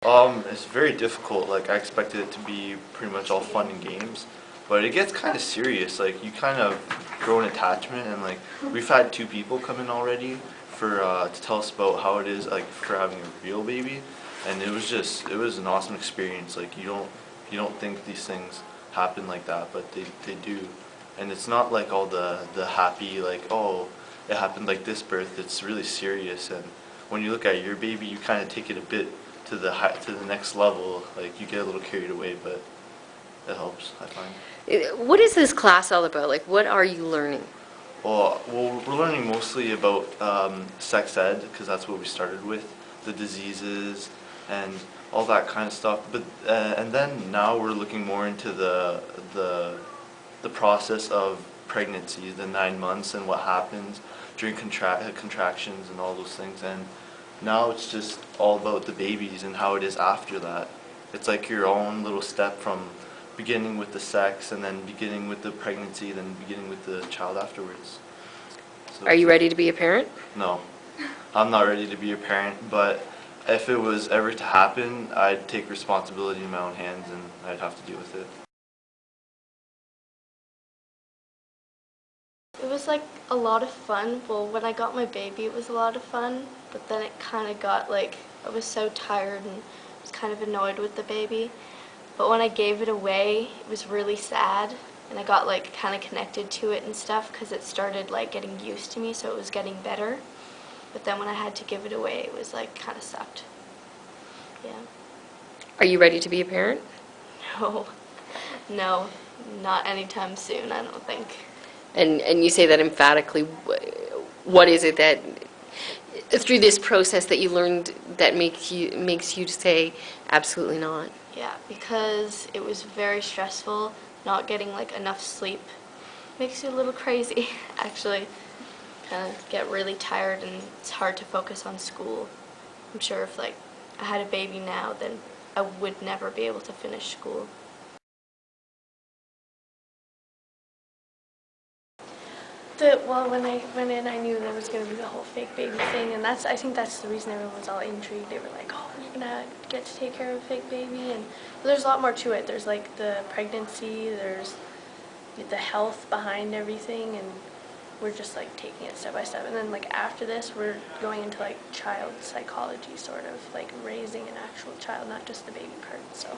It's very difficult. Like I expected it to be pretty much all fun and games, but it gets kind of serious. Like you kind of grow an attachment, and like we've had two people come in already for to tell us about how it is like for having a real baby, and it was an awesome experience. Like you don't think these things happen like that, but they do, and it's not like all the happy like oh it happened like this birth. It's really serious, and when you look at your baby, you kind of take it a bit to the next level. Like you get a little carried away, but it helps, I find. What is this class all about? Like, what are you learning? Well, we're learning mostly about sex ed because that's what we started with, the diseases and all that kind of stuff. But and then now we're looking more into the process of pregnancy, the 9 months, and what happens during contractions and all those things. And now it's just all about the babies and how it is after that. It's like your own little step from beginning with the sex and then beginning with the pregnancy, then beginning with the child afterwards. So Are you ready to be a parent? no, I'm not ready to be a parent, but if it was ever to happen, I'd take responsibility in my own hands and I'd have to deal with it. It was like a lot of fun. Well, when I got my baby, it was a lot of fun, but then it kind of got like, I was so tired and was kind of annoyed with the baby. But when I gave it away, it was really sad, and I got like kind of connected to it and stuff because it started like getting used to me, so it was getting better. But then when I had to give it away, it was like kind of sucked. Yeah. Are you ready to be a parent? No, no, not anytime soon, I don't think. And you say that emphatically. What is it that through this process that you learned that makes you say absolutely not? Yeah, because it was very stressful. Not getting like enough sleep makes you a little crazy, actually. Kind of get really tired and it's hard to focus on school. I'm sure if like I had a baby now, then I would never be able to finish school. Well, when I went in, I knew there was going to be the whole fake baby thing, and I think that's the reason everyone was all intrigued. They were like, oh, you're going to get to take care of a fake baby, and there's a lot more to it. There's like the pregnancy, there's the health behind everything, and we're just like taking it step by step. And then like after this, we're going into like child psychology, sort of like raising an actual child, not just the baby part, so.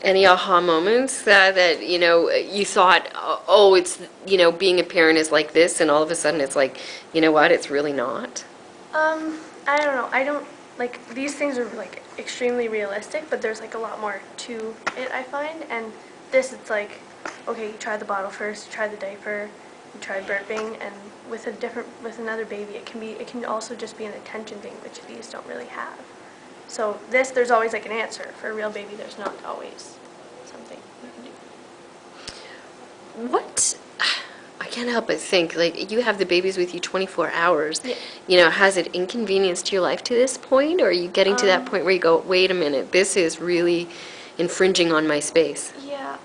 Any aha moments that you thought, oh, it's being a parent is like this, and all of a sudden it's like, you know what, it's really not? I don't know. I don't, like, these things are like extremely realistic, but there's like a lot more to it, I find. And this, it's like, okay, you try the bottle first, you try the diaper, you try burping, and with another baby, it can also just be an attention thing, which these don't really have. So there's always like an answer. For a real baby, there's not always something you can do. What? I can't help but think, like, you have the babies with you 24 hours. Yeah. Has it inconvenienced your life to this point, or are you getting to that point where you go, wait a minute, this is really infringing on my space? Yeah,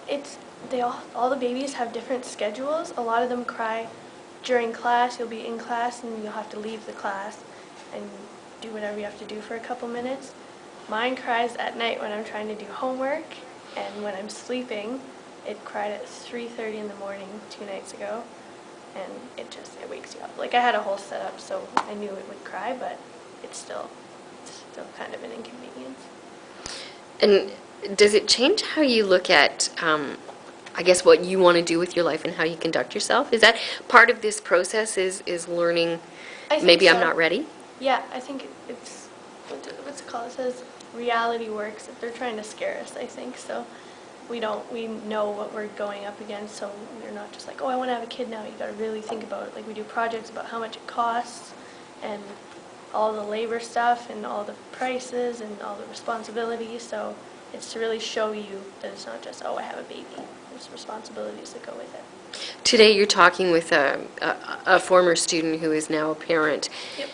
all the babies have different schedules. A lot of them cry during class. You'll be in class and you'll have to leave the class and do whatever you have to do for a couple minutes. Mine cries at night when I'm trying to do homework, and when I'm sleeping, it cried at 3:30 in the morning 2 nights ago, and it wakes you up. Like I had a whole setup, so I knew it would cry, but it's still kind of an inconvenience. And does it change how you look at, I guess, what you want to do with your life and how you conduct yourself? Is that part of this process, is learning, maybe I'm not ready? Yeah, I think it's, what's it called? It says reality works. They're trying to scare us, I think, so we know what we're going up against, so we're not just like, oh, I want to have a kid now. You got to really think about it. Like we do projects about how much it costs and all the labor stuff and all the prices and all the responsibilities, so it's to really show you that it's not just, oh, I have a baby. There's responsibilities that go with it. Today you're talking with a former student who is now a parent. Yep.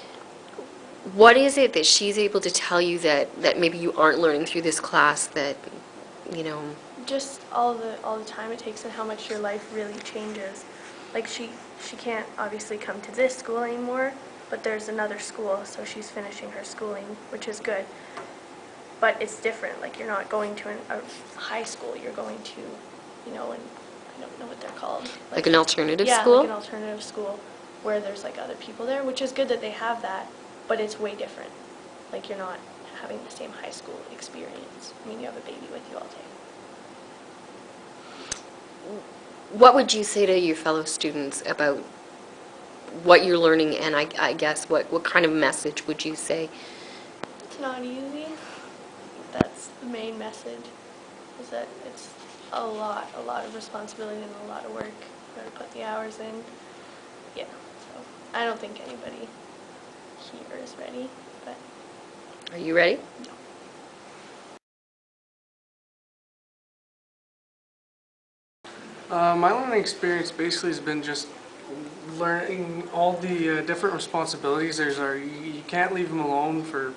What is it that she's able to tell you that maybe you aren't learning through this class that, Just all the time it takes and how much your life really changes. Like she can't obviously come to this school anymore, but there's another school, so she's finishing her schooling, which is good. But it's different, like you're not going to a high school, you're going to, and I don't know what they're called. Like an alternative Yeah, school? like an alternative school where there's like other people there, which is good that they have that, but it's way different. Like you're not having the same high school experience. I mean, you have a baby with you all day. What would you say to your fellow students about what you're learning, and I guess what kind of message would you say? It's not easy. That's the main message, is that it's a lot of responsibility and a lot of work. You gotta put the hours in. Yeah, so I don't think anybody here is ready, but Are you ready? no. My learning experience basically has been just learning all the different responsibilities you can't leave them alone for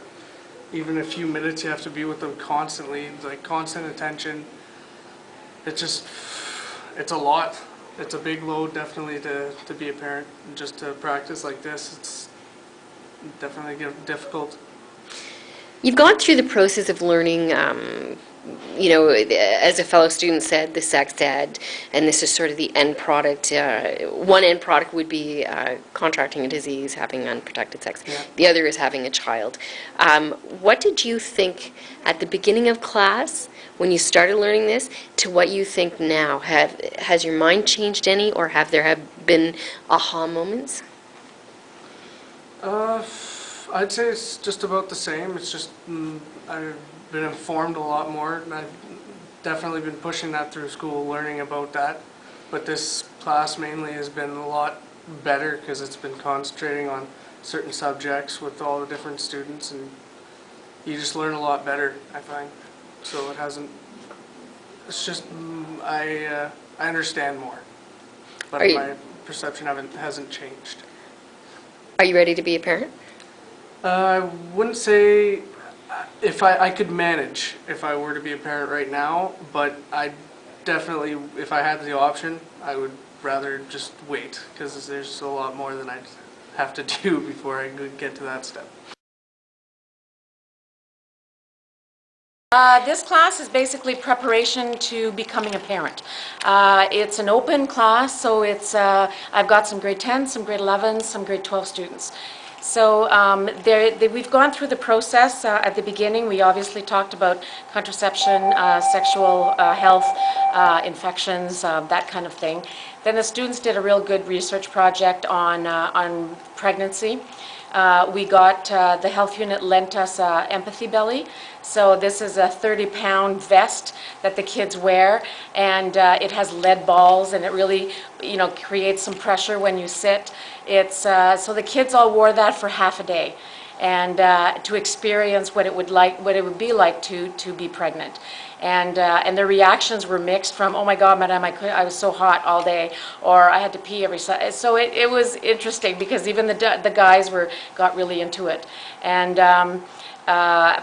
even a few minutes. You have to be with them constantly, like constant attention. It's a lot. It's a big load definitely to be a parent. And just to practice like this, it's definitely difficult. You've gone through the process of learning, as a fellow student said, the sex ed, and this is sort of the end product. One end product would be contracting a disease, having unprotected sex. Yeah. The other is having a child. What did you think at the beginning of class, when you started learning this, to what you think now? Has your mind changed any, or have been aha moments? I'd say it's just about the same. It's just I've been informed a lot more, and I've definitely been pushing that through school, learning about that. But this class mainly has been a lot better because it's been concentrating on certain subjects with all the different students, and you just learn a lot better, I find. So it hasn't. It's just I understand more, but my perception of it hasn't changed. Are you ready to be a parent? I wouldn't say if I could manage if I were to be a parent right now, but I definitely, if I had the option, I would rather just wait because there's a lot more than I'd have to do before I could get to that step. This class is basically preparation to becoming a parent. It's an open class, so I've got some grade 10, some grade 11, some grade 12 students. So we've gone through the process at the beginning. We obviously talked about contraception, sexual health, infections, that kind of thing. Then the students did a real good research project on pregnancy. We got, the health unit lent us Empathy Belly. So this is a 30-pound vest that the kids wear, and it has lead balls, and it really, creates some pressure when you sit. So the kids all wore that for half a day, and to experience what it would be like to be pregnant. And their reactions were mixed from, oh my God, madam, I was so hot all day, or I had to pee every second. So it was interesting because even the guys got really into it. And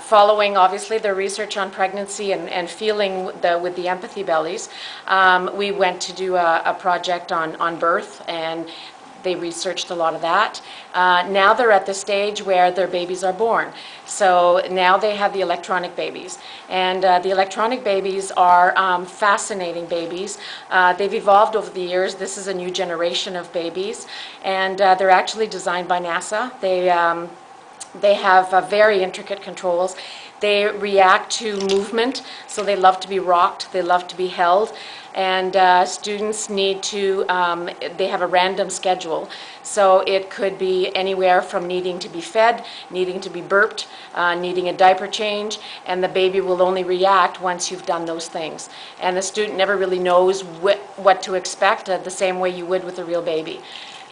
following obviously the research on pregnancy and feeling with the Empathy Bellies, we went to do a project on birth, and they researched a lot of that. Now they're at the stage where their babies are born. So now they have the electronic babies. And the electronic babies are fascinating babies. They've evolved over the years. This is a new generation of babies. And they're actually designed by NASA. They have very intricate controls. They react to movement, so they love to be rocked, they love to be held, and students need to, they have a random schedule. So it could be anywhere from needing to be fed, needing to be burped, needing a diaper change, and the baby will only react once you've done those things. And the student never really knows what to expect, the same way you would with a real baby.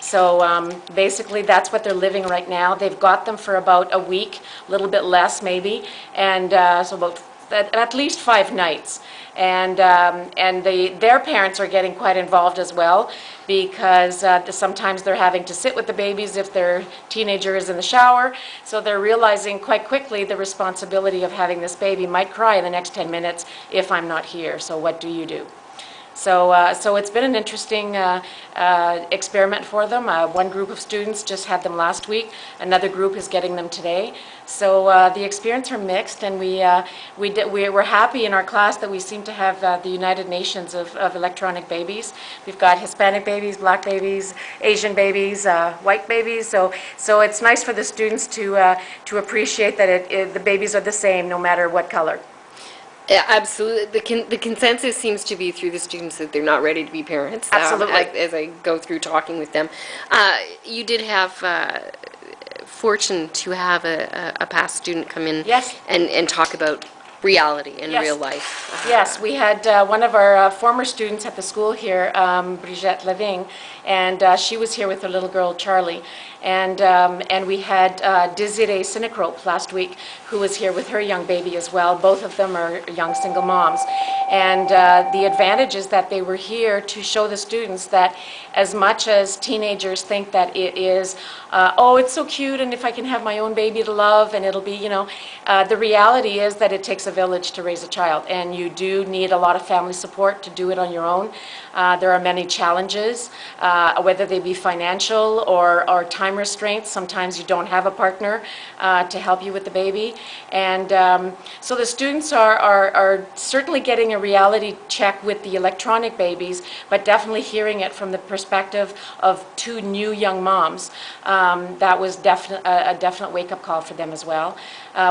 So basically that's what they're living right now. They've got them for about a week, a little bit less maybe, and so about at least 5 nights. And their parents are getting quite involved as well, because sometimes they're having to sit with the babies if their teenager is in the shower. So they're realizing quite quickly the responsibility of having this baby might cry in the next 10 minutes if I'm not here. So what do you do? So it's been an interesting experiment for them. One group of students just had them last week. Another group is getting them today. So the experience are mixed, and we're happy in our class that we seem to have the United Nations of electronic babies. We've got Hispanic babies, black babies, Asian babies, white babies. So it's nice for the students to appreciate that the babies are the same no matter what color. Yeah, absolutely. The consensus seems to be through the students that they're not ready to be parents. Absolutely. As I go through talking with them. You did have fortune to have a past student come in Yes. and talk about reality and Yes. real life. Yes, we had one of our former students at the school here, Brigitte Leving, and she was here with her little girl, Charlie. And we had Desiree Sinicrope last week, who was here with her young baby as well. Both of them are young single moms. And the advantage is that they were here to show the students that as much as teenagers think that it is, oh, it's so cute, and if I can have my own baby to love, and it'll be, the reality is that it takes a village to raise a child, and you do need a lot of family support to do it on your own. There are many challenges, whether they be financial or time restraints. Sometimes you don't have a partner to help you with the baby. And so the students are certainly getting a reality check with the electronic babies, but definitely hearing it from the perspective of two new young moms. That was a definite wake-up call for them as well.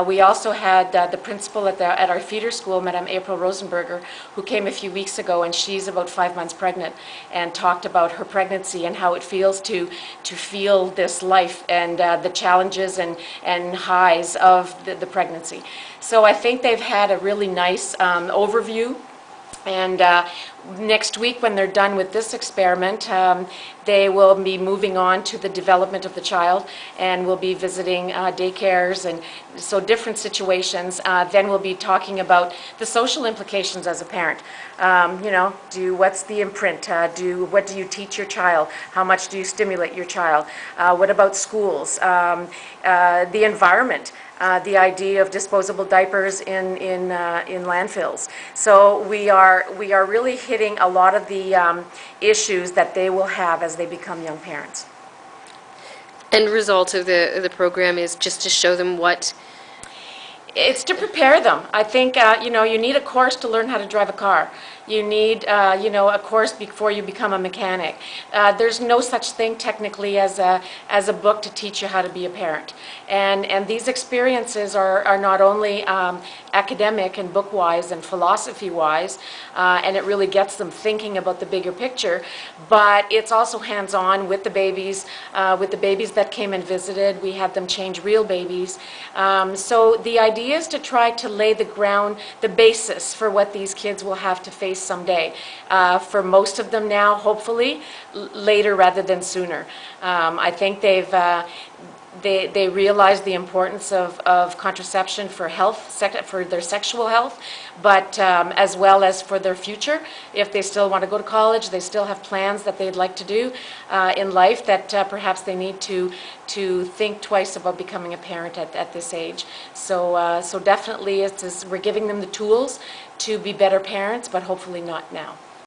We also had the principal at our feeder school, Madame April Rosenberger, who came a few weeks ago, and she's about 5 months pregnant, and talked about her pregnancy and how it feels to feel this life and the challenges and highs of the pregnancy. So I think they've had a really nice overview. And next week, when they're done with this experiment, they will be moving on to the development of the child, and we'll be visiting daycares and so different situations. Then we'll be talking about the social implications as a parent. What's the imprint? What do you teach your child? How much do you stimulate your child? What about schools? The environment. The idea of disposable diapers in landfills. So we are really hitting a lot of the issues that they will have as they become young parents. And result of the program is just to show them what. It's to prepare them. I think, you need a course to learn how to drive a car. You need, a course before you become a mechanic. There's no such thing technically as a book to teach you how to be a parent. And these experiences are not only academic and book-wise and philosophy-wise, and it really gets them thinking about the bigger picture, but it's also hands-on with the babies that came and visited. We had them change real babies. So the idea is to try to lay the basis for what these kids will have to face someday. For most of them now, hopefully, later rather than sooner. I think they realize the importance of contraception for health, for their sexual health, but as well as for their future. If they still want to go to college, they still have plans that they'd like to do in life that perhaps they need to think twice about becoming a parent at this age. So definitely we're giving them the tools to be better parents, but hopefully not now.